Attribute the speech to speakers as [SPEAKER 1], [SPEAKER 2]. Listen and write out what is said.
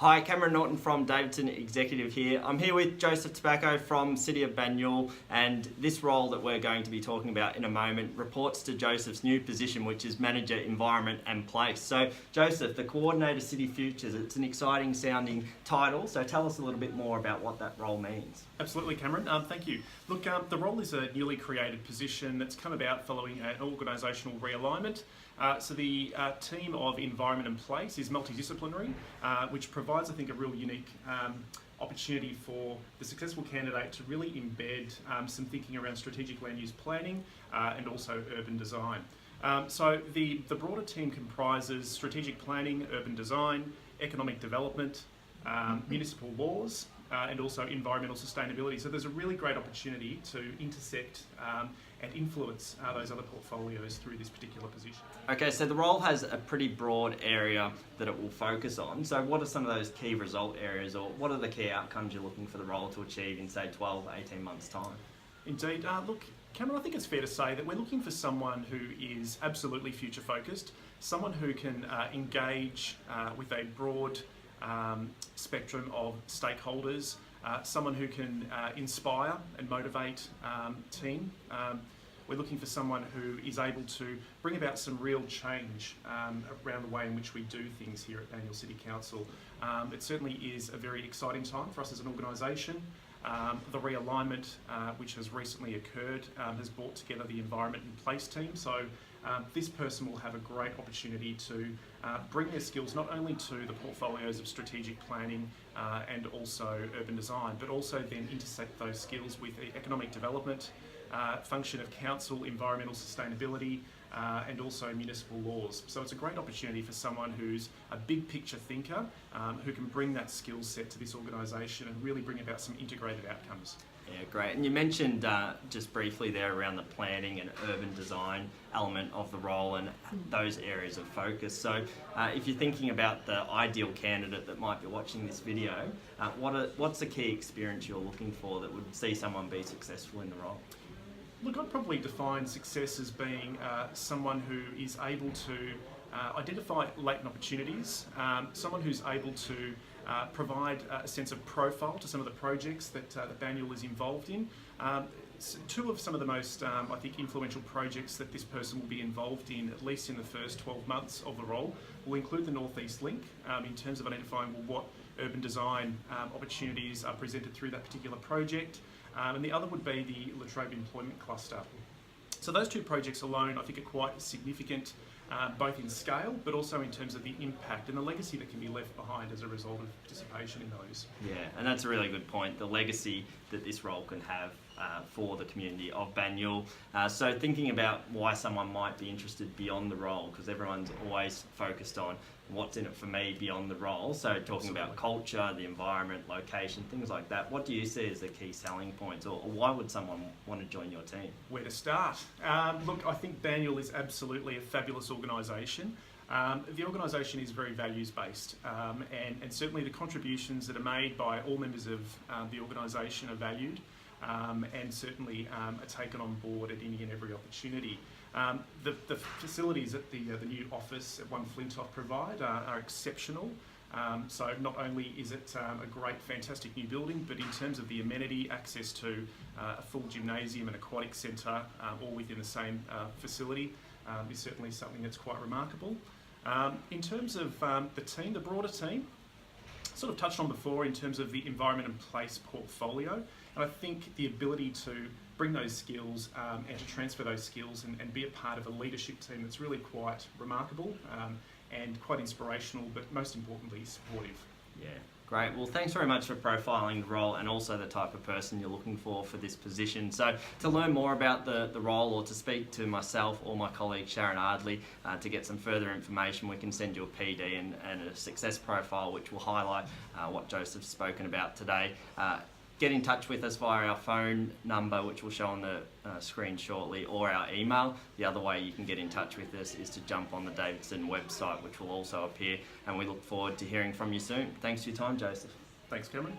[SPEAKER 1] Hi, Cameron Norton from Davidson Executive here. I'm here with Joseph Tobacco from City of Banyule, and this role that we're going to be talking about in a moment reports to Joseph's new position, which is Manager Environment and Place. So Joseph, the Coordinator City Futures, it's an exciting sounding title, so tell us a little bit more about what that role means.
[SPEAKER 2] Absolutely, Cameron. Thank you. Look, the role is a newly created position that's come about following an organisational realignment. So the team of Environment and Place is multidisciplinary, which provides, I think, a real unique opportunity for the successful candidate to really embed some thinking around strategic land use planning and also urban design. So the broader team comprises strategic planning, urban design, economic development, municipal laws, and also environmental sustainability. So there's a really great opportunity to intersect and influence those other portfolios through this particular position.
[SPEAKER 1] Okay, so the role has a pretty broad area that it will focus on. So what are some of those key result areas, or what are the key outcomes you're looking for the role to achieve in, say, 12, 18 months' time?
[SPEAKER 2] Indeed. Look, Cameron, I think it's fair to say that we're looking for someone who is absolutely future focused, someone who can engage with a broad spectrum of stakeholders, someone who can inspire and motivate team. We're looking for someone who is able to bring about some real change around the way in which we do things here at Banyule City Council. It certainly is a very exciting time for us as an organisation. The realignment which has recently occurred has brought together the Environment and Place team. So this person will have a great opportunity to bring their skills not only to the portfolios of strategic planning and also urban design, but also then intersect those skills with the economic development, function of council, environmental sustainability, and also municipal laws. So it's a great opportunity for someone who's a big picture thinker, who can bring that skill set to this organisation and really bring about some integrated outcomes.
[SPEAKER 1] Yeah, great. And you mentioned just briefly there around the planning and urban design element of the role and those areas of focus. So if you're thinking about the ideal candidate that might be watching this video, what's the key experience you're looking for that would see someone be successful in the role?
[SPEAKER 2] Look, I'd probably define success as being someone who is able to identify latent opportunities, someone who's able to provide a sense of profile to some of the projects that Banyule is involved in. Two of some of the most, I think, influential projects that this person will be involved in, at least in the first 12 months of the role, will include the North East Link in terms of identifying what urban design opportunities are presented through that particular project. And the other would be the Latrobe Employment Cluster. So those two projects alone, I think, are quite significant, both in scale, but also in terms of the impact and the legacy that can be left behind as a result of participation in those.
[SPEAKER 1] Yeah, and that's a really good point, the legacy that this role can have for the community of Banyule. So thinking about why someone might be interested beyond the role, because everyone's always focused on what's in it for me beyond the role. So talking
[SPEAKER 2] Absolutely.
[SPEAKER 1] about culture, the environment, location, things like that. What do you see as the key selling points, or why would someone want to join your team?
[SPEAKER 2] Where to start? Look, I think Banyule is absolutely a fabulous organisation. The organisation is very values-based, and certainly the contributions that are made by all members of the organisation are valued and certainly are taken on board at any and every opportunity. The facilities that the new office at 1 Flintoff provide are exceptional. So not only is it a great, fantastic new building, but in terms of the amenity, access to a full gymnasium and aquatic centre, all within the same facility, is certainly something that's quite remarkable. In terms of the team, the broader team, sort of touched on before in terms of the Environment and Place portfolio, and I think the ability to bring those skills and to transfer those skills and be a part of a leadership team that's really quite remarkable and quite inspirational, but most importantly supportive.
[SPEAKER 1] Yeah, great. Well, thanks very much for profiling the role and also the type of person you're looking for this position. So to learn more about the role, or to speak to myself or my colleague Sharon Ardley to get some further information, we can send you a PD and a success profile which will highlight what Joseph's spoken about today. Get in touch with us via our phone number, which will show on the screen shortly, or our email. The other way you can get in touch with us is to jump on the Davidson website, which will also appear, and we look forward to hearing from you soon. Thanks for your time, Joseph.
[SPEAKER 2] Thanks, Cameron.